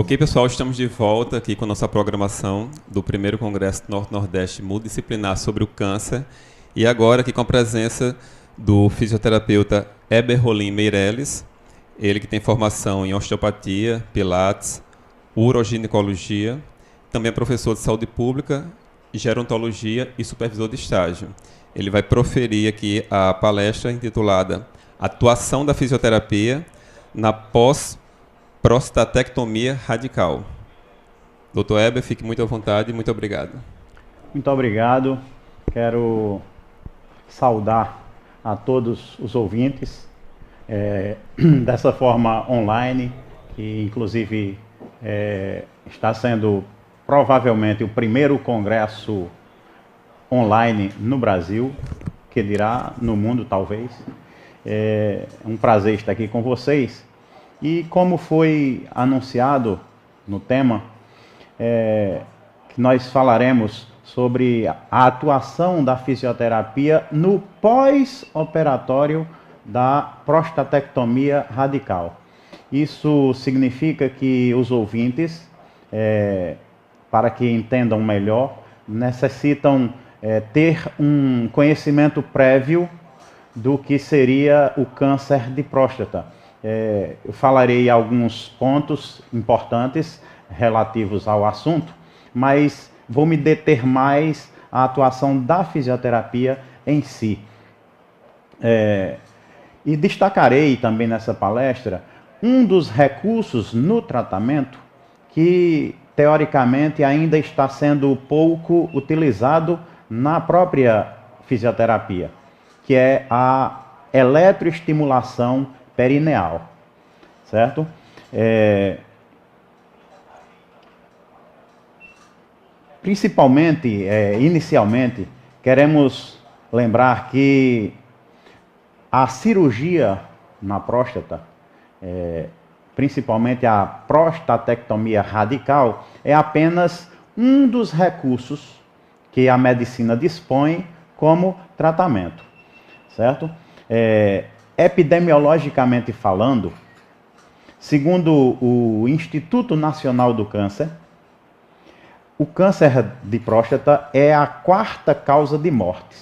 Ok, pessoal, estamos de volta aqui com a nossa programação do primeiro Congresso Norte-Nordeste Multidisciplinar sobre o Câncer. E agora aqui com a presença do fisioterapeuta Heber Rolim Meirelles, ele que tem formação em osteopatia, pilates, uroginecologia, também é professor de saúde pública, gerontologia e supervisor de estágio. Ele vai proferir aqui a palestra intitulada Atuação da Fisioterapia na pós-prostatectomia radical. Dr. Heber, fique muito à vontade e muito obrigado. Muito obrigado. Quero saudar a todos os ouvintes dessa forma online, que inclusive está sendo provavelmente o primeiro congresso online no Brasil, que dirá no mundo talvez. É um prazer estar aqui com vocês. E como foi anunciado no tema, que nós falaremos sobre a atuação da fisioterapia no pós-operatório da prostatectomia radical. Isso significa que os ouvintes, para que entendam melhor, necessitam ter um conhecimento prévio do que seria o câncer de próstata. Eu falarei alguns pontos importantes relativos ao assunto, mas vou me deter mais à atuação da fisioterapia em si. E destacarei também nessa palestra um dos recursos no tratamento que, teoricamente, ainda está sendo pouco utilizado na própria fisioterapia, que é a eletroestimulação perineal, certo? Principalmente, inicialmente, queremos lembrar que a cirurgia na próstata, principalmente a prostatectomia radical, é apenas um dos recursos que a medicina dispõe como tratamento, certo? Epidemiologicamente falando, segundo o Instituto Nacional do Câncer, o câncer de próstata é a quarta causa de morte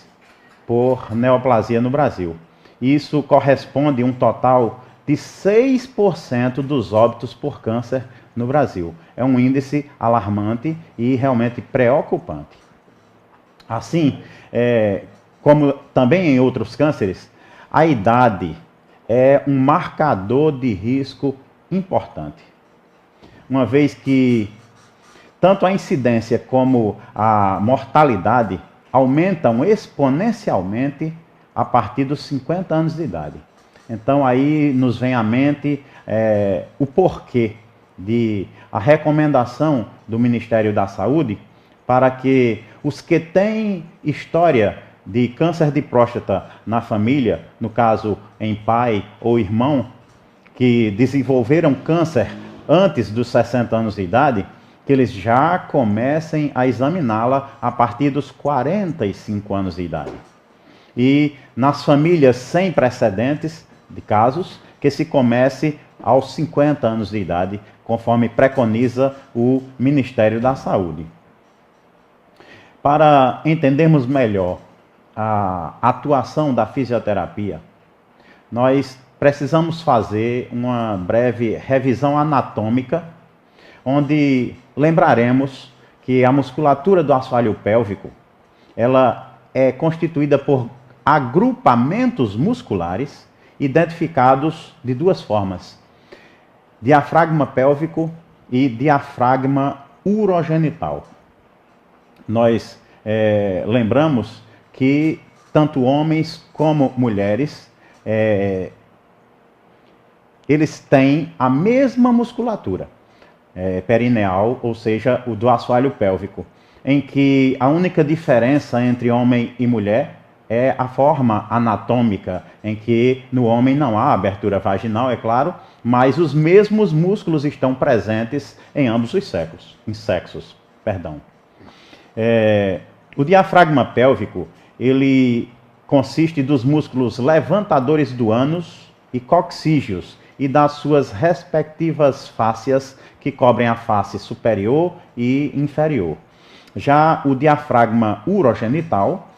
por neoplasia no Brasil. Isso corresponde a um total de 6% dos óbitos por câncer no Brasil. É um índice alarmante e realmente preocupante. Assim, como também em outros cânceres, a idade é um marcador de risco importante, uma vez que tanto a incidência como a mortalidade aumentam exponencialmente a partir dos 50 anos de idade. Então aí nos vem à mente o porquê de a recomendação do Ministério da Saúde para que os que têm história de câncer de próstata na família, no caso em pai ou irmão, que desenvolveram câncer antes dos 60 anos de idade, que eles já comecem a examiná-la a partir dos 45 anos de idade. E nas famílias sem precedentes de casos, que se comece aos 50 anos de idade, conforme preconiza o Ministério da Saúde. Para entendermos melhor a atuação da fisioterapia, nós precisamos fazer uma breve revisão anatômica, onde lembraremos que a musculatura do assoalho pélvico, ela é constituída por agrupamentos musculares identificados de duas formas: diafragma pélvico e diafragma urogenital. Nós lembramos que tanto homens como mulheres, eles têm a mesma musculatura perineal, ou seja, o do assoalho pélvico, em que a única diferença entre homem e mulher é a forma anatômica, em que no homem não há abertura vaginal, é claro, mas os mesmos músculos estão presentes em ambos os sexos. O diafragma pélvico, ele consiste dos músculos levantadores do ânus e coccígeos, e das suas respectivas fáscias que cobrem a face superior e inferior. Já o diafragma urogenital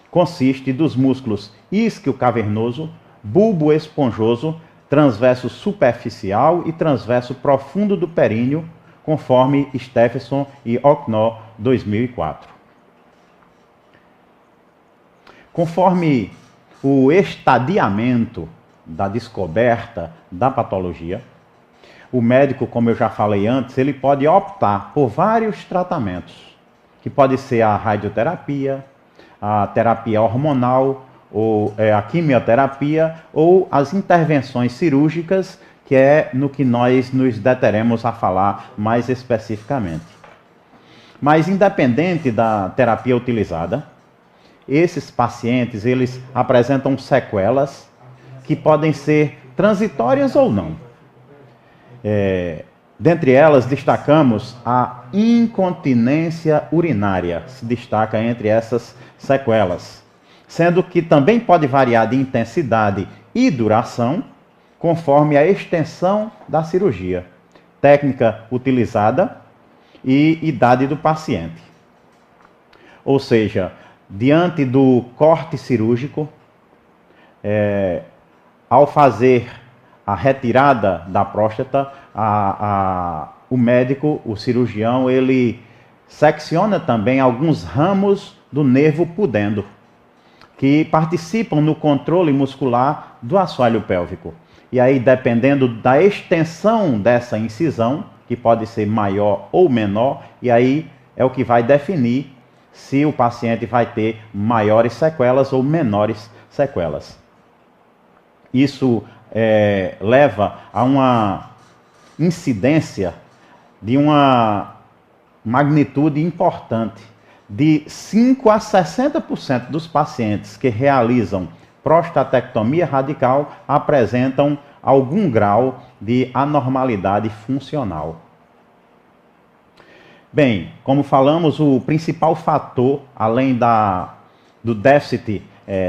consiste dos músculos isquio cavernoso, bulbo esponjoso, transverso superficial e transverso profundo do períneo, conforme Stephenson e Okno, 2004. Conforme o estadiamento da descoberta da patologia, o médico, como eu já falei antes, ele pode optar por vários tratamentos, que pode ser a radioterapia, a terapia hormonal, ou a quimioterapia, ou as intervenções cirúrgicas, que é no que nós nos deteremos a falar mais especificamente. Mas independente da terapia utilizada, esses pacientes, eles apresentam sequelas que podem ser transitórias ou não. Dentre elas, destacamos a incontinência urinária, se destaca entre essas sequelas, sendo que também pode variar de intensidade e duração, conforme a extensão da cirurgia, técnica utilizada e idade do paciente. Ou seja, diante do corte cirúrgico, ao fazer a retirada da próstata, o médico, o cirurgião, ele secciona também alguns ramos do nervo pudendo, que participam no controle muscular do assoalho pélvico. E aí, dependendo da extensão dessa incisão, que pode ser maior ou menor, e aí é o que vai definir se o paciente vai ter maiores sequelas ou menores sequelas. Isso leva a uma incidência de uma magnitude importante. De 5 a 60% dos pacientes que realizam prostatectomia radical apresentam algum grau de anormalidade funcional. Bem, como falamos, o principal fator, além do déficit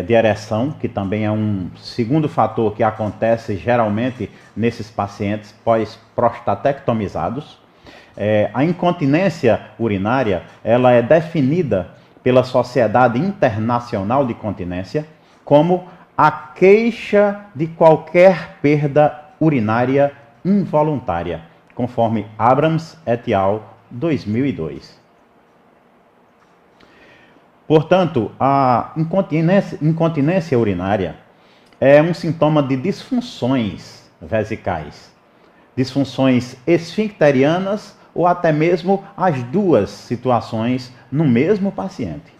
de ereção, que também é um segundo fator que acontece geralmente nesses pacientes pós-prostatectomizados, a incontinência urinária, ela é definida pela Sociedade Internacional de Continência como a queixa de qualquer perda urinária involuntária, conforme Abrams et al., 2002. Portanto, a incontinência urinária é um sintoma de disfunções vesicais, disfunções esfincterianas ou até mesmo as duas situações no mesmo paciente.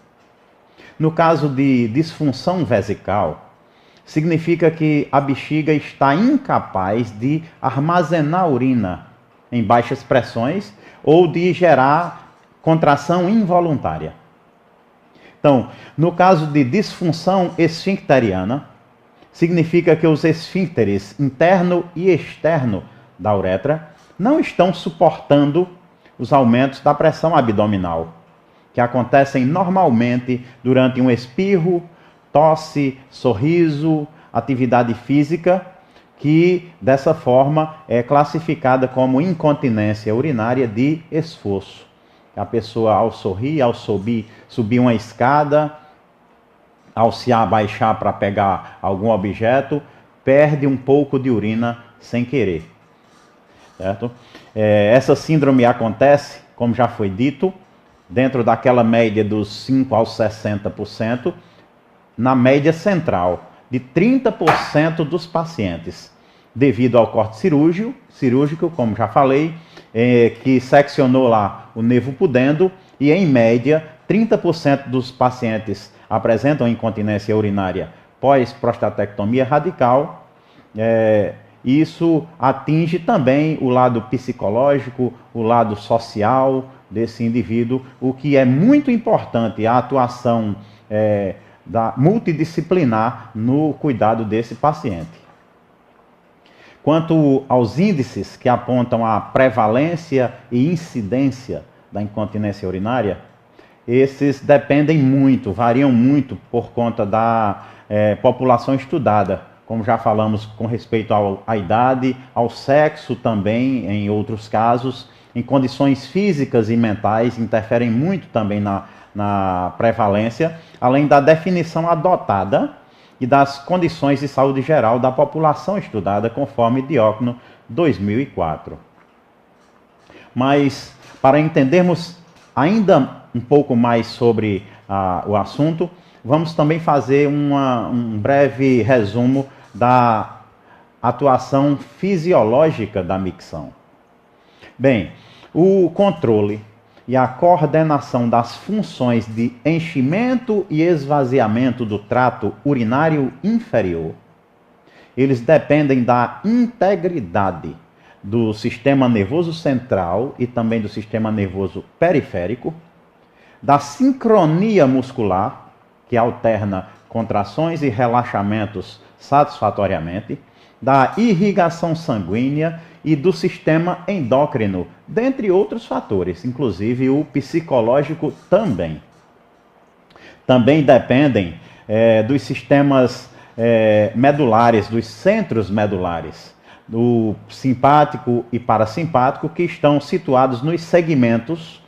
No caso de disfunção vesical, significa que a bexiga está incapaz de armazenar urina em baixas pressões ou de gerar contração involuntária. Então, no caso de disfunção esfincteriana, significa que os esfíncteres interno e externo da uretra não estão suportando os aumentos da pressão abdominal, que acontecem normalmente durante um espirro, tosse, sorriso, atividade física, que dessa forma é classificada como incontinência urinária de esforço. A pessoa, ao sorrir, ao subir uma escada, ao se abaixar para pegar algum objeto, perde um pouco de urina sem querer. Certo? Essa síndrome acontece, como já foi dito, dentro daquela média dos 5 aos 60%, na média central de 30% dos pacientes, devido ao corte cirúrgico, como já falei, que seccionou lá o nervo pudendo, e em média 30% dos pacientes apresentam incontinência urinária pós-prostatectomia radical. Isso atinge também o lado psicológico, o lado social desse indivíduo, o que é muito importante, a atuação da multidisciplinar no cuidado desse paciente. Quanto aos índices que apontam a prevalência e incidência da incontinência urinária, esses dependem muito, variam muito por conta da população estudada, como já falamos, com respeito à idade, ao sexo também, em outros casos, em condições físicas e mentais, interferem muito também na prevalência, além da definição adotada e das condições de saúde geral da população estudada, conforme Diócono 2004. Mas, para entendermos ainda um pouco mais sobre o assunto, vamos também fazer um breve resumo da atuação fisiológica da micção. Bem, o controle e a coordenação das funções de enchimento e esvaziamento do trato urinário inferior, eles dependem da integridade do sistema nervoso central e também do sistema nervoso periférico, da sincronia muscular, que alterna contrações e relaxamentos satisfatoriamente, da irrigação sanguínea e do sistema endócrino, dentre outros fatores, inclusive o psicológico também. Também dependem dos sistemas medulares, dos centros medulares, do simpático e parasimpático, que estão situados nos segmentos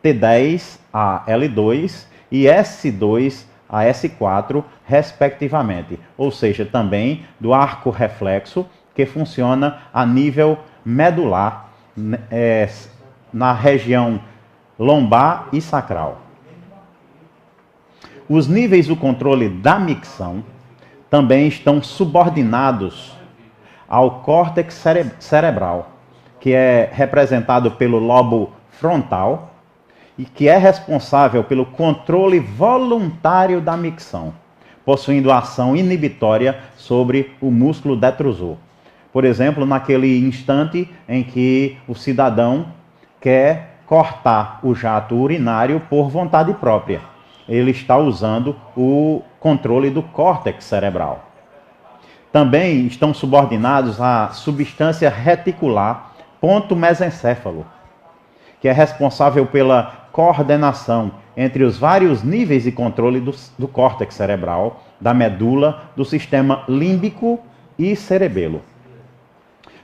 T10 a L2 e S2 a S4, respectivamente. Ou seja, também do arco reflexo, que funciona a nível medular, na região lombar e sacral. Os níveis do controle da micção também estão subordinados ao córtex cerebral, que é representado pelo lobo frontal e que é responsável pelo controle voluntário da micção, possuindo ação inibitória sobre o músculo detrusor. Por exemplo, naquele instante em que o cidadão quer cortar o jato urinário por vontade própria, ele está usando o controle do córtex cerebral. Também estão subordinados à substância reticular ponto mesencéfalo, que é responsável pela coordenação entre os vários níveis de controle do córtex cerebral, da medula, do sistema límbico e cerebelo.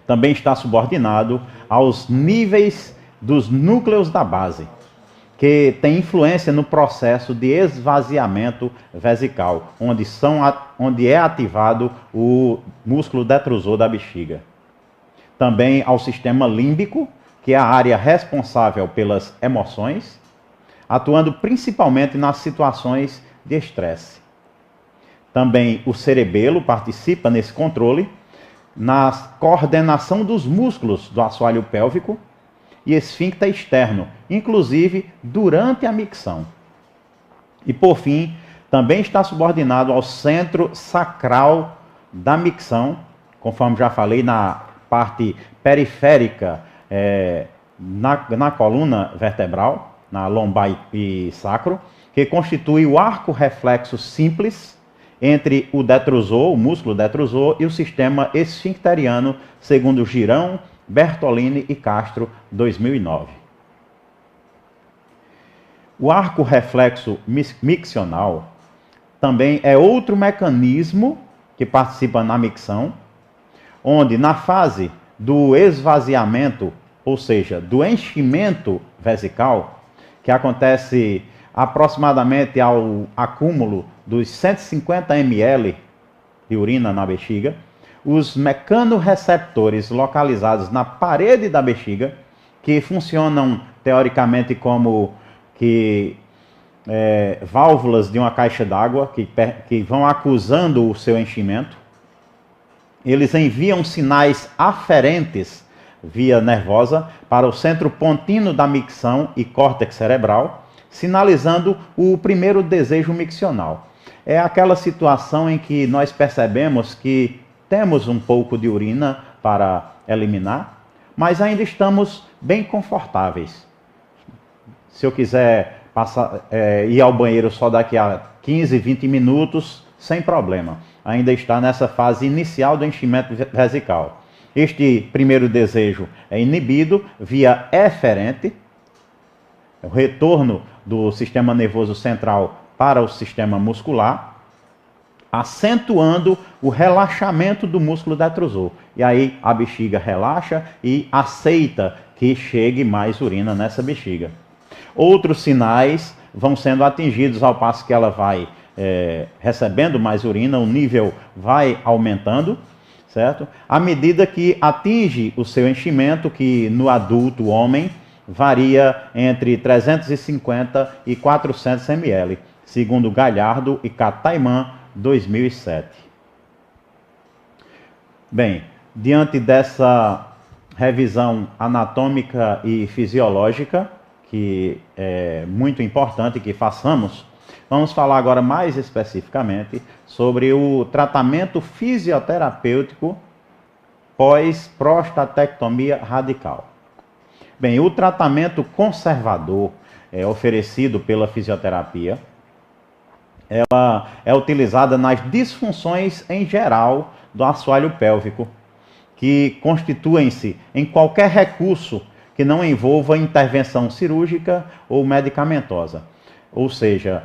Também está subordinado aos níveis dos núcleos da base, que tem influência no processo de esvaziamento vesical, onde é ativado o músculo detrusor da bexiga. Também ao sistema límbico, que é a área responsável pelas emoções, atuando principalmente nas situações de estresse. Também o cerebelo participa nesse controle, na coordenação dos músculos do assoalho pélvico e esfíncter externo, inclusive durante a micção. E por fim, também está subordinado ao centro sacral da micção, conforme já falei, na parte periférica, na coluna vertebral, na lombar e sacro, que constitui o arco reflexo simples entre o detrusor, o músculo detrusor, e o sistema esfincteriano, segundo Girão, Bertolini e Castro, 2009. O arco reflexo miccional também é outro mecanismo que participa na micção, onde na fase do esvaziamento, ou seja, do enchimento vesical, que acontece aproximadamente ao acúmulo dos 150 ml de urina na bexiga, os mecanorreceptores localizados na parede da bexiga, que funcionam teoricamente como válvulas de uma caixa d'água, que vão acusando o seu enchimento, eles enviam sinais aferentes via nervosa para o centro pontino da micção e córtex cerebral, sinalizando o primeiro desejo miccional. É aquela situação em que nós percebemos que temos um pouco de urina para eliminar, mas ainda estamos bem confortáveis. Se eu quiser ir ao banheiro só daqui a 15, 20 minutos, sem problema. Ainda está nessa fase inicial do enchimento vesical. Este primeiro desejo é inibido via eferente, o retorno do sistema nervoso central para o sistema muscular, acentuando o relaxamento do músculo detrusor. E aí a bexiga relaxa e aceita que chegue mais urina nessa bexiga. Outros sinais vão sendo atingidos ao passo que ela vai recebendo mais urina, o nível vai aumentando, certo? À medida que atinge o seu enchimento, que no adulto homem varia entre 350 e 400 ml, segundo Galhardo e Cataiman, 2007. Bem, diante dessa revisão anatômica e fisiológica, que é muito importante que façamos, vamos falar agora mais especificamente sobre o tratamento fisioterapêutico pós-prostatectomia radical. Bem, o tratamento conservador oferecido pela fisioterapia, ela é utilizada nas disfunções em geral do assoalho pélvico, que constituem-se em qualquer recurso que não envolva intervenção cirúrgica ou medicamentosa. Ou seja,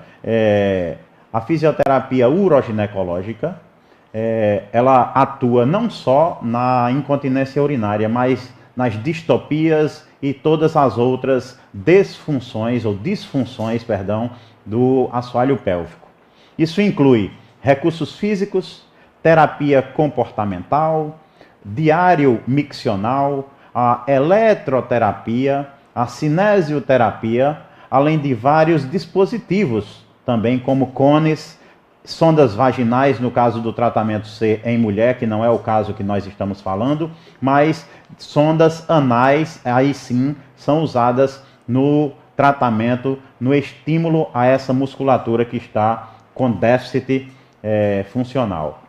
a fisioterapia uroginecológica, ela atua não só na incontinência urinária, mas nas distopias e todas as outras disfunções do assoalho pélvico. Isso inclui recursos físicos, terapia comportamental, diário miccional, a eletroterapia, a cinesioterapia, além de vários dispositivos, também como cones, sondas vaginais, no caso do tratamento C em mulher, que não é o caso que nós estamos falando, mas sondas anais, aí sim, são usadas no tratamento, no estímulo a essa musculatura que está com déficit funcional.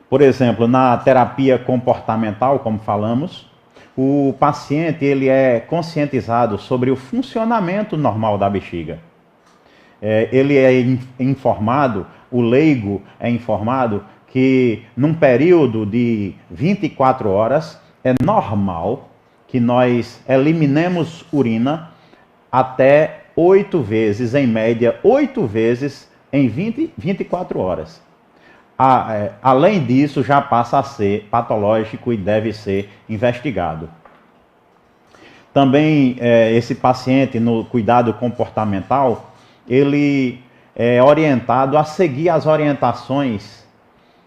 Por exemplo, na terapia comportamental, como falamos, o paciente ele é conscientizado sobre o funcionamento normal da bexiga. Ele é informado, o leigo é informado que num período de 24 horas é normal que nós eliminemos urina até 8 vezes, em média 8 vezes em 24 horas. Além disso, já passa a ser patológico e deve ser investigado. Também esse paciente no cuidado comportamental, ele é orientado a seguir as orientações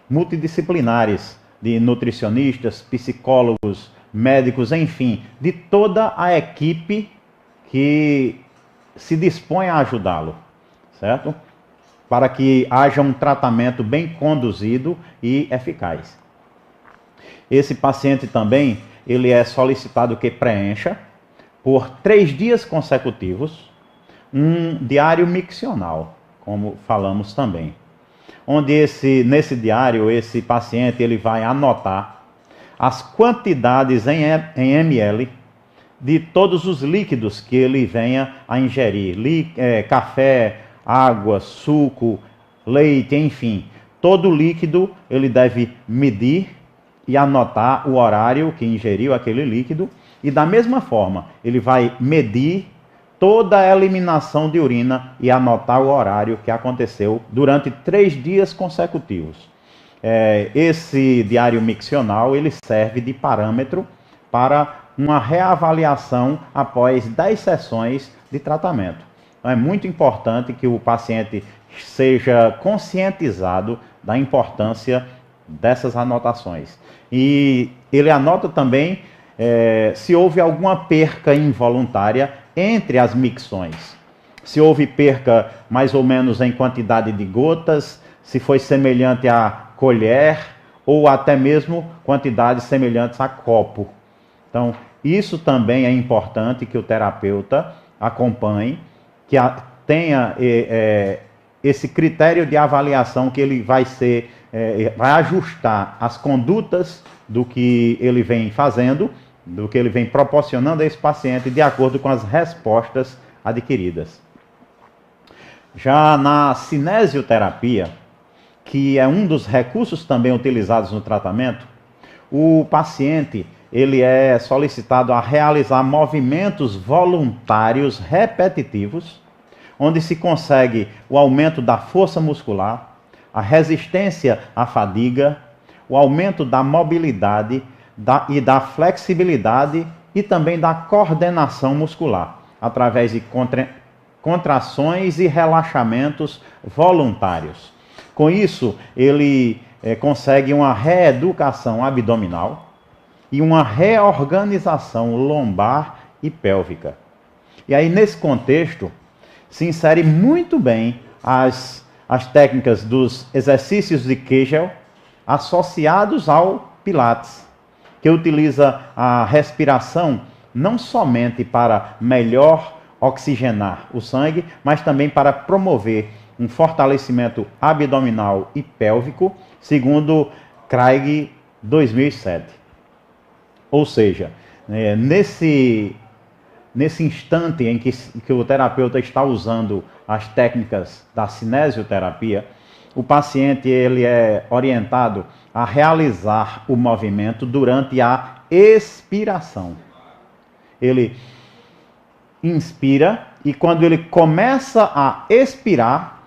multidisciplinares de nutricionistas, psicólogos, médicos, enfim, de toda a equipe que se dispõe a ajudá-lo, certo? Para que haja um tratamento bem conduzido e eficaz. Esse paciente também, ele é solicitado que preencha, por 3 dias consecutivos, um diário miccional, como falamos também. Onde nesse diário, esse paciente ele vai anotar as quantidades em ml de todos os líquidos que ele venha a ingerir. Café, água, suco, leite, enfim. Todo líquido ele deve medir e anotar o horário que ingeriu aquele líquido. E da mesma forma, ele vai medir toda a eliminação de urina e anotar o horário que aconteceu durante 3 dias consecutivos. Esse diário miccional ele serve de parâmetro para uma reavaliação após 10 sessões de tratamento. Então é muito importante que o paciente seja conscientizado da importância dessas anotações. E ele anota também se houve alguma perca involuntária entre as micções. Se houve perca mais ou menos em quantidade de gotas, se foi semelhante a colher ou até mesmo quantidades semelhantes a copo. Então, isso também é importante que o terapeuta acompanhe, que tenha esse critério de avaliação que ele vai ajustar as condutas do que ele vem fazendo, do que ele vem proporcionando a esse paciente de acordo com as respostas adquiridas. Já na cinesioterapia, que é um dos recursos também utilizados no tratamento, o paciente ele é solicitado a realizar movimentos voluntários repetitivos, onde se consegue o aumento da força muscular, a resistência à fadiga, o aumento da mobilidade e da flexibilidade e também da coordenação muscular, através de contrações e relaxamentos voluntários. Com isso, ele consegue uma reeducação abdominal e uma reorganização lombar e pélvica. E aí, nesse contexto, se insere muito bem as técnicas dos exercícios de Kegel associados ao Pilates, que utiliza a respiração não somente para melhor oxigenar o sangue, mas também para promover um fortalecimento abdominal e pélvico, segundo Craig 2007. Ou seja, nesse instante em que o terapeuta está usando as técnicas da cinesioterapia, o paciente ele é orientado a realizar o movimento durante a expiração. Ele inspira e quando ele começa a expirar,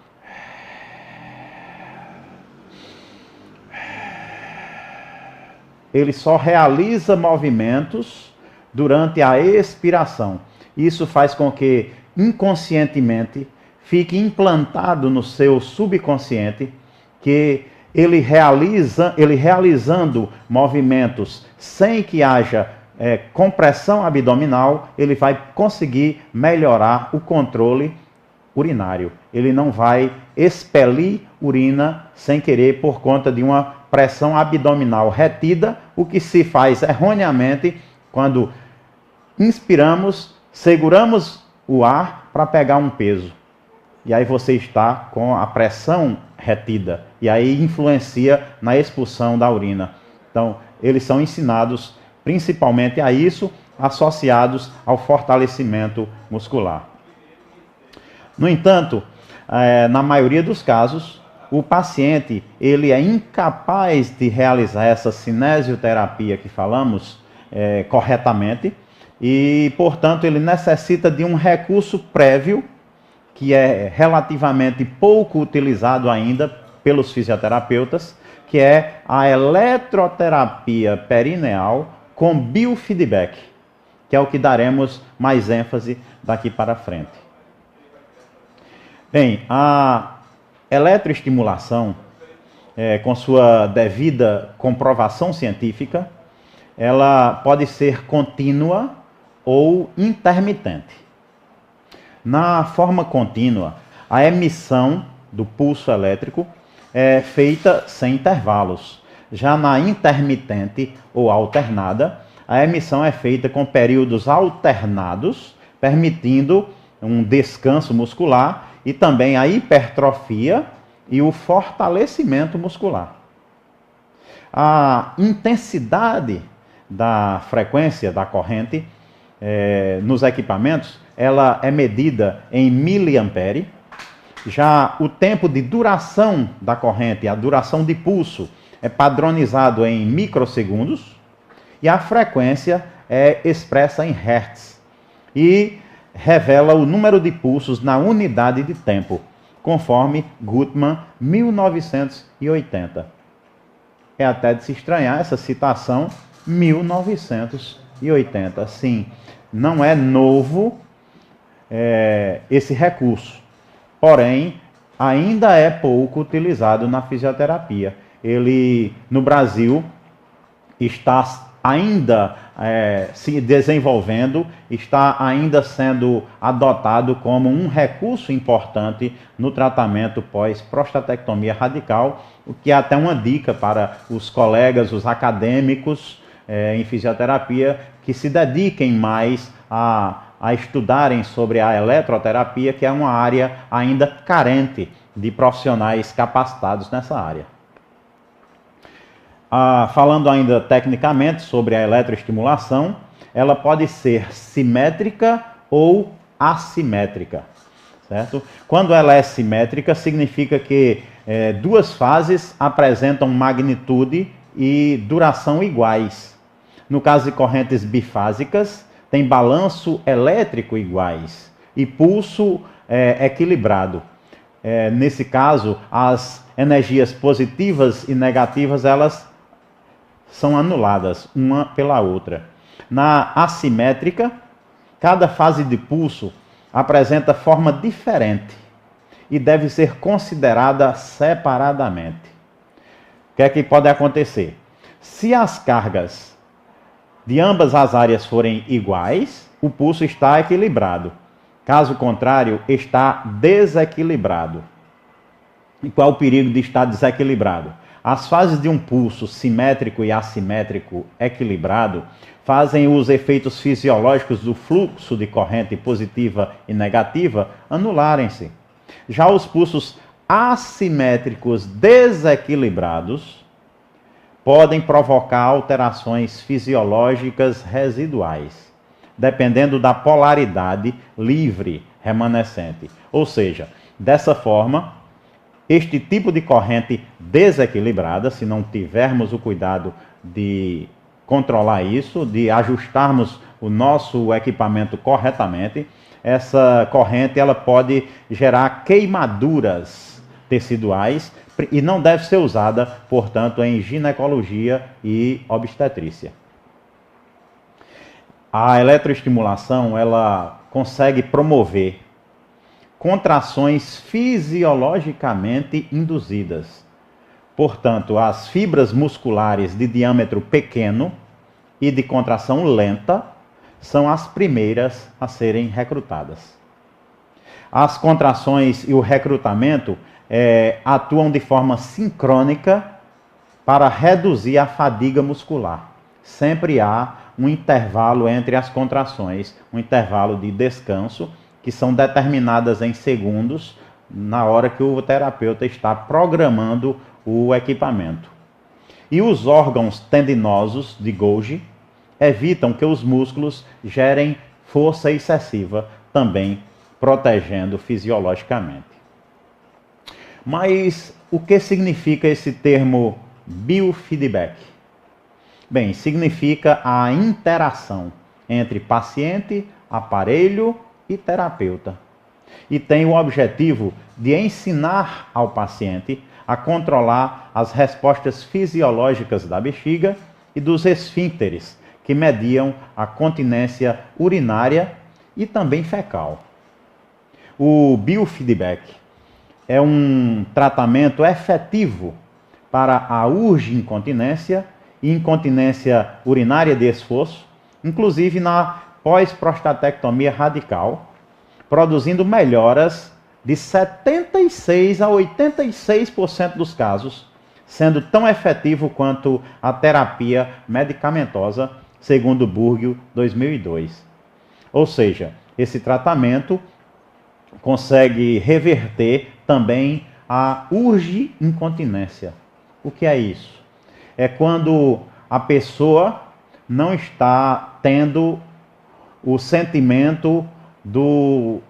ele só realiza movimentos durante a expiração. Isso faz com que inconscientemente fique implantado no seu subconsciente que ele realizando movimentos sem que haja compressão abdominal, ele vai conseguir melhorar o controle urinário. Ele não vai expelir urina sem querer por conta de uma pressão abdominal retida, o que se faz erroneamente quando inspiramos, seguramos o ar para pegar um peso. E aí você está com a pressão retida. E aí influencia na expulsão da urina. Então, eles são ensinados principalmente a isso, associados ao fortalecimento muscular. No entanto, na maioria dos casos, o paciente ele é incapaz de realizar essa cinesioterapia que falamos corretamente e, portanto, ele necessita de um recurso prévio que é relativamente pouco utilizado ainda pelos fisioterapeutas, que é a eletroterapia perineal com biofeedback, que é o que daremos mais ênfase daqui para frente. Bem, a eletroestimulação, com sua devida comprovação científica, ela pode ser contínua ou intermitente. Na forma contínua, a emissão do pulso elétrico é feita sem intervalos. Já na intermitente ou alternada, a emissão é feita com períodos alternados, permitindo um descanso muscular e também a hipertrofia e o fortalecimento muscular. A intensidade da frequência da corrente nos equipamentos, ela é medida em miliampere. Já o tempo de duração da corrente, a duração de pulso, é padronizado em microsegundos e a frequência é expressa em hertz e revela o número de pulsos na unidade de tempo, conforme Guttmann, 1980. É até de se estranhar essa citação, 1980. Sim, não é novo esse recurso, porém, ainda é pouco utilizado na fisioterapia. Ele, no Brasil, está ainda se desenvolvendo, está ainda sendo adotado como um recurso importante no tratamento pós-prostatectomia radical, o que é até uma dica para os colegas, os acadêmicos em fisioterapia, que se dediquem mais a estudarem sobre a eletroterapia, que é uma área ainda carente de profissionais capacitados nessa área. Falando ainda tecnicamente sobre a eletroestimulação, ela pode ser simétrica ou assimétrica, certo? Quando ela é simétrica, significa que duas fases apresentam magnitude e duração iguais. No caso de correntes bifásicas, tem balanço elétrico iguais e pulso equilibrado. Nesse caso, as energias positivas e negativas, elas são anuladas uma pela outra. Na assimétrica, cada fase de pulso apresenta forma diferente e deve ser considerada separadamente. O que é que pode acontecer? Se as cargas de ambas as áreas forem iguais, o pulso está equilibrado. Caso contrário, está desequilibrado. E qual é o perigo de estar desequilibrado? As fases de um pulso simétrico e assimétrico equilibrado fazem os efeitos fisiológicos do fluxo de corrente positiva e negativa anularem-se. Já os pulsos assimétricos desequilibrados podem provocar alterações fisiológicas residuais, dependendo da polaridade livre remanescente. Ou seja, dessa forma, este tipo de corrente desequilibrada, se não tivermos o cuidado de controlar isso, de ajustarmos o nosso equipamento corretamente, essa corrente ela pode gerar queimaduras teciduais e não deve ser usada, portanto, em ginecologia e obstetrícia. A eletroestimulação ela consegue promover contrações fisiologicamente induzidas. Portanto, as fibras musculares de diâmetro pequeno e de contração lenta são as primeiras a serem recrutadas. As contrações e o recrutamento atuam de forma sincrônica para reduzir a fadiga muscular. Sempre há um intervalo entre as contrações, um intervalo de descanso, que são determinadas em segundos na hora que o terapeuta está programando o equipamento. E os órgãos tendinosos de Golgi evitam que os músculos gerem força excessiva, também protegendo fisiologicamente. Mas o que significa esse termo biofeedback? Bem, significa a interação entre paciente, aparelho e terapeuta. E tem o objetivo de ensinar ao paciente a controlar as respostas fisiológicas da bexiga e dos esfíncteres, que mediam a continência urinária e também fecal. O biofeedback é um tratamento efetivo para a urge-incontinência e incontinência urinária de esforço, inclusive na pós-prostatectomia radical, produzindo melhoras de 76% a 86% dos casos, sendo tão efetivo quanto a terapia medicamentosa, segundo Burgio 2002. Ou seja, esse tratamento consegue reverter também a urge-incontinência. O que é isso? É quando a pessoa não está tendo o sentimento do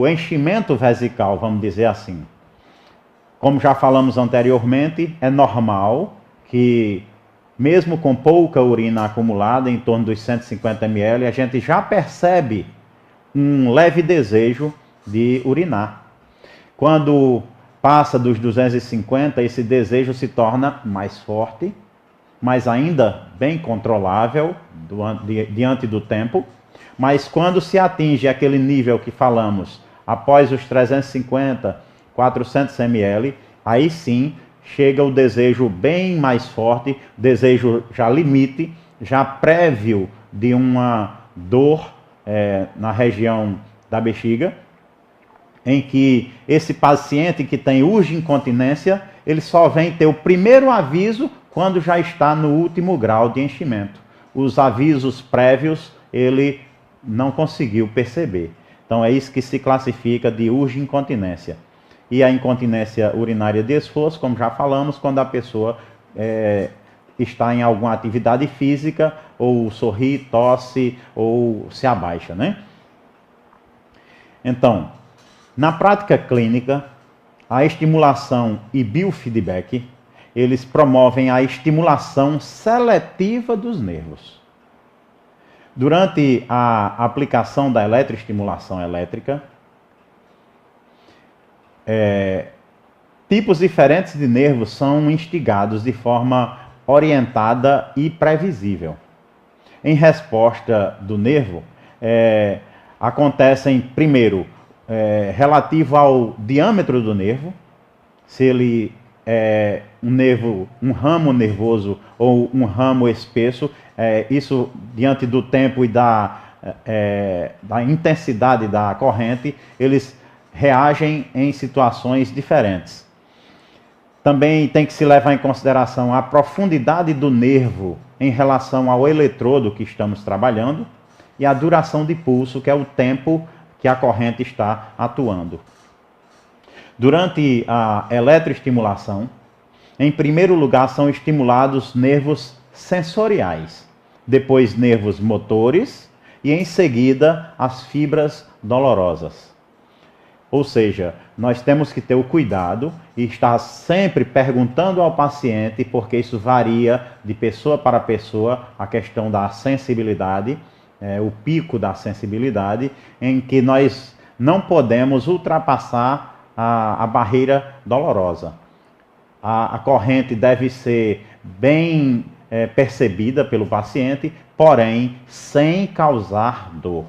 enchimento vesical, vamos dizer assim. Como já falamos anteriormente, é normal que, mesmo com pouca urina acumulada, em torno dos 150 ml, a gente já percebe um leve desejo de urinar. Quando passa dos 250, esse desejo se torna mais forte, mas ainda bem controlável diante do tempo. Mas quando se atinge aquele nível que falamos, após os 350, 400 ml, aí sim chega o desejo bem mais forte, desejo já limite, já prévio de uma dor na região da bexiga, em que esse paciente que tem urge-incontinência, ele só vem ter o primeiro aviso quando já está no último grau de enchimento. Os avisos prévios, ele não conseguiu perceber. Então é isso que se classifica de urge-incontinência. E a incontinência urinária de esforço, como já falamos, quando a pessoa está em alguma atividade física, ou sorri, tosse, ou se abaixa, né? Então, na prática clínica, a estimulação e biofeedback, eles promovem a estimulação seletiva dos nervos. Durante a aplicação da eletroestimulação elétrica, tipos diferentes de nervos são instigados de forma orientada e previsível. Em resposta do nervo, acontecem, primeiro, relativo ao diâmetro do nervo, se ele é um ramo nervoso ou um ramo espesso, isso diante do tempo e da intensidade da corrente, eles reagem em situações diferentes. Também tem que se levar em consideração a profundidade do nervo em relação ao eletrodo que estamos trabalhando e a duração de pulso, que é o tempo que a corrente está atuando. Durante a eletroestimulação, em primeiro lugar são estimulados nervos sensoriais, depois nervos motores e em seguida as fibras dolorosas. Ou seja, nós temos que ter o cuidado e estar sempre perguntando ao paciente, porque isso varia de pessoa para pessoa, a questão da sensibilidade, o pico da sensibilidade, em que nós não podemos ultrapassar a barreira dolorosa. A corrente deve ser bem percebida pelo paciente, porém sem causar dor.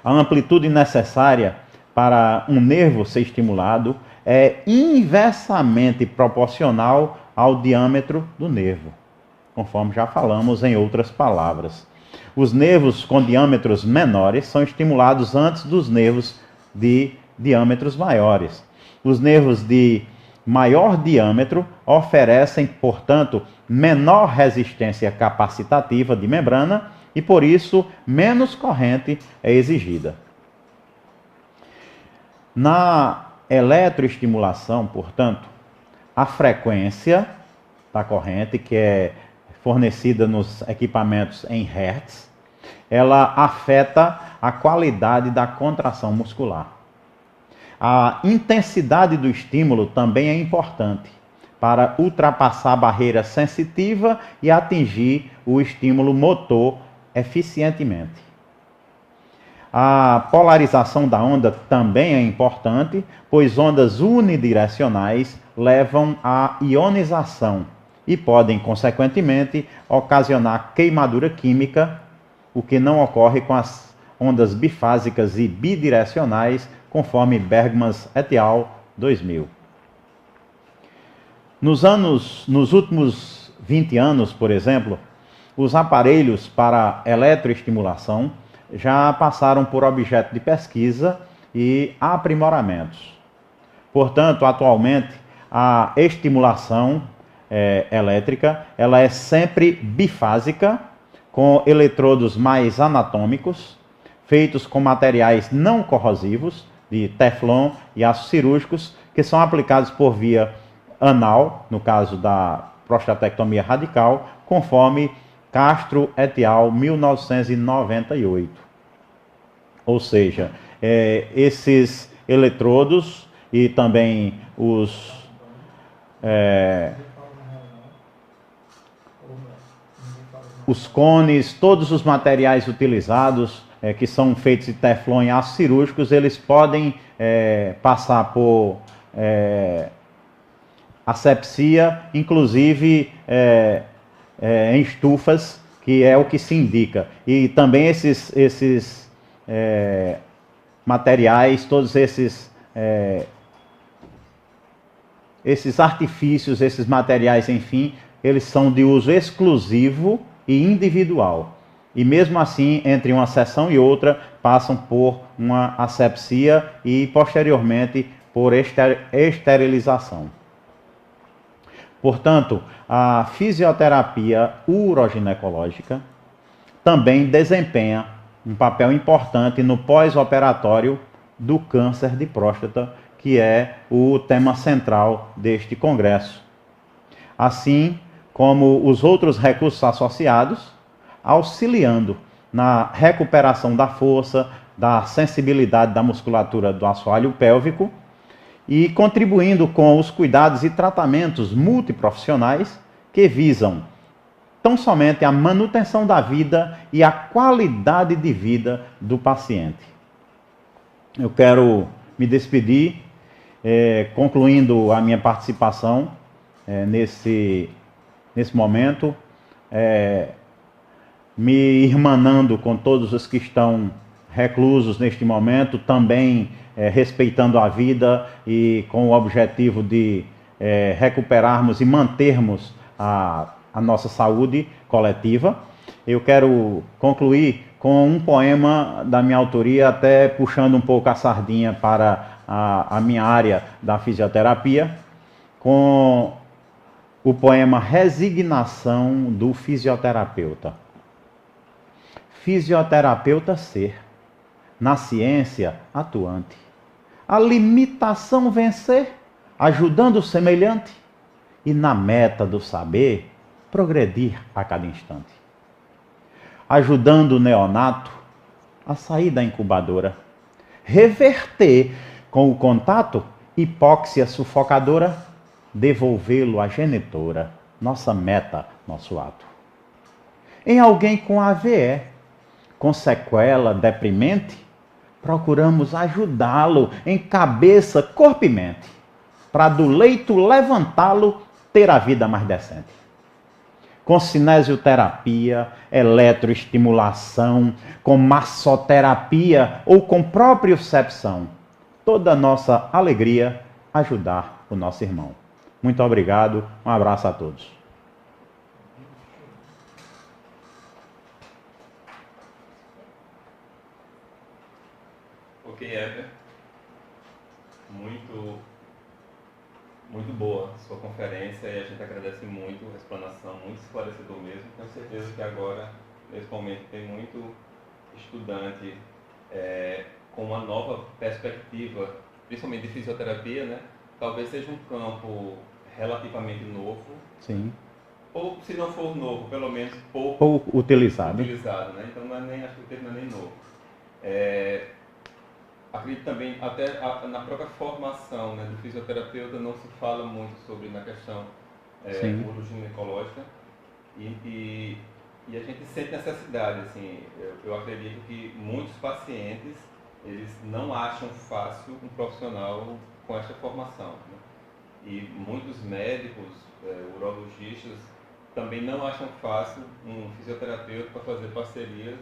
A amplitude necessária para um nervo ser estimulado é inversamente proporcional ao diâmetro do nervo, conforme já falamos em outras palavras. Os nervos com diâmetros menores são estimulados antes dos nervos de diâmetros maiores. Os nervos de maior diâmetro oferecem, portanto, menor resistência capacitativa de membrana e, por isso, menos corrente é exigida. Na eletroestimulação, portanto, a frequência da corrente, que é fornecida nos equipamentos em Hertz, ela afeta a qualidade da contração muscular. A intensidade do estímulo também é importante para ultrapassar a barreira sensitiva e atingir o estímulo motor eficientemente. A polarização da onda também é importante, pois ondas unidirecionais levam à ionização e podem, consequentemente, ocasionar queimadura química, o que não ocorre com as ondas bifásicas e bidirecionais, conforme Bergman et al. 2000. Nos últimos 20 anos, por exemplo, os aparelhos para eletroestimulação já passaram por objeto de pesquisa e aprimoramentos. Portanto, atualmente, a estimulação elétrica ela é sempre bifásica, com eletrodos mais anatômicos, feitos com materiais não corrosivos, de teflon e aços cirúrgicos, que são aplicados por via anal, no caso da prostatectomia radical, conforme Castro et al. 1998. Ou seja, esses eletrodos e também os cones, todos os materiais utilizados, que são feitos de teflon e aços cirúrgicos, eles podem passar por asepsia, inclusive em estufas, que é o que se indica. E também esses materiais, todos esses artifícios, esses materiais, enfim, eles são de uso exclusivo e individual. E mesmo assim, entre uma sessão e outra, passam por uma asepsia e, posteriormente, por esterilização. Portanto, a fisioterapia uroginecológica também desempenha um papel importante no pós-operatório do câncer de próstata, que é o tema central deste congresso. Assim como os outros recursos associados, auxiliando na recuperação da força, da sensibilidade da musculatura do assoalho pélvico e contribuindo com os cuidados e tratamentos multiprofissionais que visam tão somente a manutenção da vida e a qualidade de vida do paciente. Eu quero me despedir concluindo a minha participação nesse momento, me irmanando com todos os que estão reclusos neste momento, também respeitando a vida e com o objetivo de recuperarmos e mantermos a nossa saúde coletiva. Eu quero concluir com um poema da minha autoria, até puxando um pouco a sardinha para a minha área da fisioterapia, com o poema Resignação do Fisioterapeuta. Fisioterapeuta ser, na ciência atuante, a limitação vencer, ajudando o semelhante, e na meta do saber, progredir a cada instante. Ajudando o neonato a sair da incubadora, reverter com o contato hipóxia sufocadora, devolvê-lo à genitora, nossa meta, nosso ato. Em alguém com AVE, com sequela deprimente, procuramos ajudá-lo em cabeça, corpo e mente, para do leito levantá-lo, ter a vida mais decente. Com cinesioterapia, eletroestimulação, com massoterapia ou com propriocepção, toda a nossa alegria ajudar o nosso irmão. Muito obrigado, um abraço a todos. Ok, Heber. Muito boa a sua conferência e a gente agradece muito a explanação, muito esclarecedor mesmo. Tenho certeza que agora, nesse momento, tem muito estudante com uma nova perspectiva, principalmente de fisioterapia, né? Talvez seja um campo relativamente novo. Sim. Ou, se não for novo, pelo menos pouco utilizado. Né? Então, acho que o termo não é nem novo. Acredito também, até na própria formação, né, do fisioterapeuta, não se fala muito sobre na questão uroginecológica e a gente sente necessidade. Assim, eu acredito que muitos pacientes eles não acham fácil um profissional com essa formação, né? E muitos médicos, urologistas, também não acham fácil um fisioterapeuta para fazer parcerias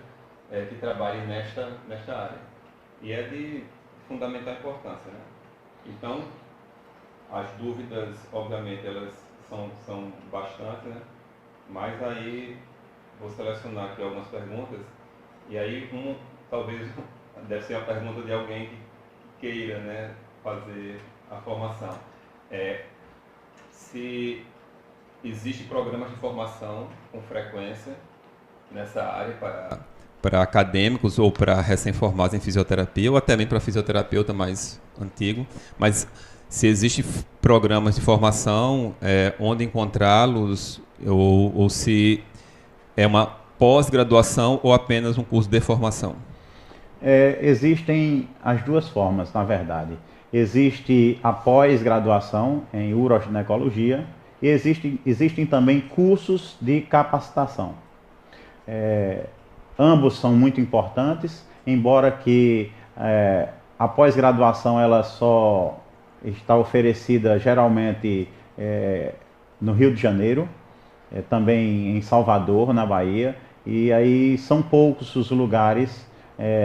que trabalhem nesta área. E é de fundamental importância, né? Então, as dúvidas, obviamente, elas são bastante, né? Mas aí, vou selecionar aqui algumas perguntas. E aí, talvez, deve ser a pergunta de alguém que queira, né, fazer a formação. Se existe programas de formação com frequência nessa área para acadêmicos ou para recém-formados em fisioterapia, ou até mesmo para fisioterapeuta mais antigo, mas se existem programas de formação, onde encontrá-los, ou se é uma pós-graduação ou apenas um curso de formação? Existem as duas formas, na verdade. Existe a pós-graduação em uroginecologia e existem também cursos de capacitação. Ambos são muito importantes, embora que a pós-graduação ela só está oferecida geralmente no Rio de Janeiro, também em Salvador, na Bahia, e aí são poucos os lugares,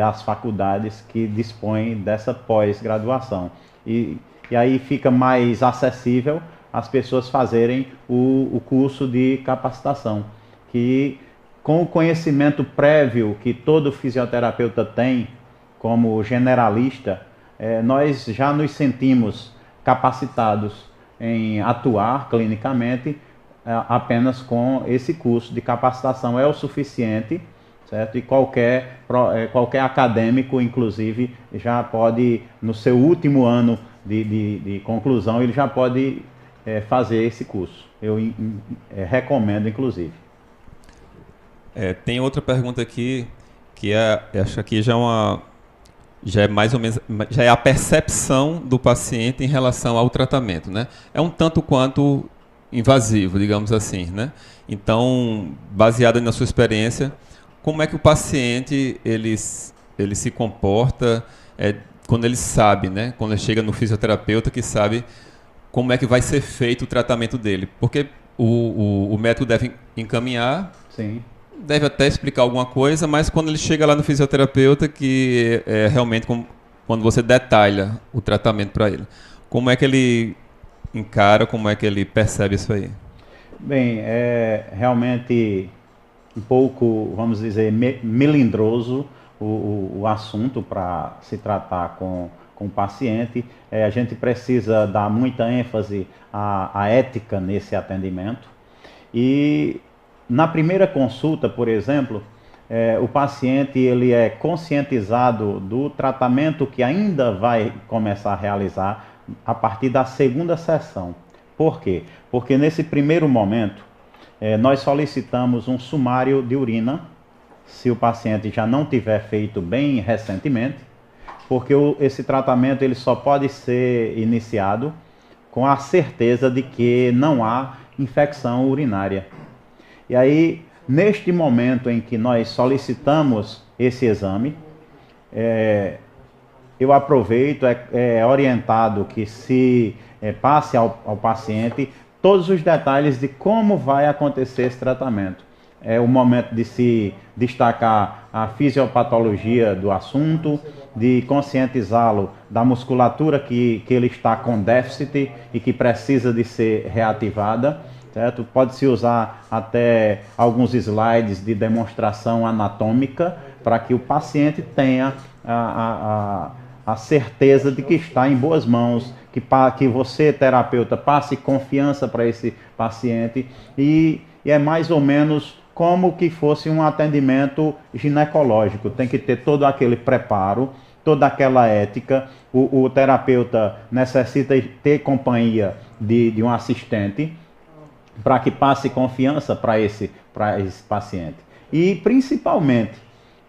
as faculdades que dispõem dessa pós-graduação. E aí fica mais acessível as pessoas fazerem o curso de capacitação, que com o conhecimento prévio que todo fisioterapeuta tem, como generalista, nós já nos sentimos capacitados em atuar clinicamente apenas com esse curso de capacitação. É o suficiente, certo? E qualquer acadêmico, inclusive, já pode, no seu último ano de conclusão, ele já pode fazer esse curso. Eu recomendo, inclusive. Tem outra pergunta aqui, que acho que já é mais ou menos, já é a percepção do paciente em relação ao tratamento, né? É um tanto quanto invasivo, digamos assim, né? Então, baseado na sua experiência, como é que o paciente ele se comporta? quando ele sabe, né? Quando ele chega no fisioterapeuta que sabe como é que vai ser feito o tratamento dele. Porque o médico deve encaminhar, Sim. deve até explicar alguma coisa, mas quando ele chega lá no fisioterapeuta, que é realmente quando você detalha o tratamento para ele, como é que ele encara, como é que ele percebe isso aí? Bem, é realmente um pouco, vamos dizer, melindroso o assunto para se tratar com o paciente. A gente precisa dar muita ênfase à ética nesse atendimento. E na primeira consulta, por exemplo, o paciente ele é conscientizado do tratamento que ainda vai começar a realizar a partir da segunda sessão. Por quê? Porque nesse primeiro momento, nós solicitamos um sumário de urina, se o paciente já não tiver feito bem recentemente, porque esse tratamento ele só pode ser iniciado com a certeza de que não há infecção urinária. E aí, neste momento em que nós solicitamos esse exame, eu aproveito, é orientado que se passe ao paciente todos os detalhes de como vai acontecer esse tratamento. É o momento de se destacar a fisiopatologia do assunto, de conscientizá-lo da musculatura que ele está com déficit e que precisa de ser reativada, certo? Pode-se usar até alguns slides de demonstração anatômica para que o paciente tenha a certeza de que está em boas mãos, que você, terapeuta, passe confiança para esse paciente e é mais ou menos como que fosse um atendimento ginecológico. Tem que ter todo aquele preparo, toda aquela ética. O terapeuta necessita ter companhia de um assistente para que passe confiança para esse paciente. E principalmente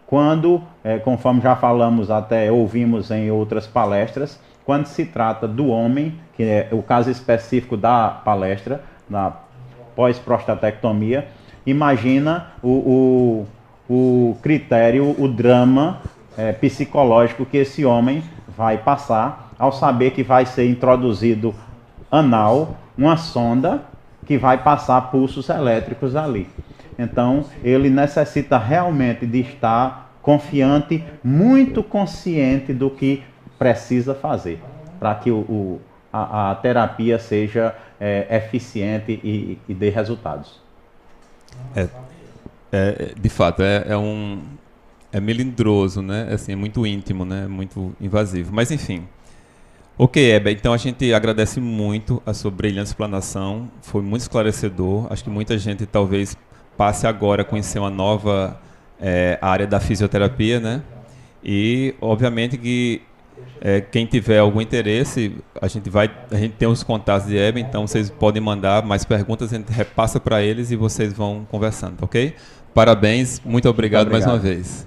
quando, conforme já falamos, até ouvimos em outras palestras, quando se trata do homem, que é o caso específico da palestra, da pós-prostatectomia, imagina o critério, o drama psicológico que esse homem vai passar ao saber que vai ser introduzido anal uma sonda que vai passar pulsos elétricos ali. Então, ele necessita realmente de estar confiante, muito consciente do que precisa fazer, para que a terapia seja eficiente e dê resultados. De fato, é melindroso, né? Assim, é muito íntimo, né? Muito invasivo. Mas, enfim. Ok, Heber, então a gente agradece muito a sua brilhante explanação, foi muito esclarecedor. Acho que muita gente talvez passe agora a conhecer uma nova área da fisioterapia, né? E, obviamente, que quem tiver algum interesse, a gente tem os contatos de Heber, então vocês podem mandar mais perguntas, a gente repassa para eles e vocês vão conversando, ok? Parabéns, muito obrigado mais uma vez.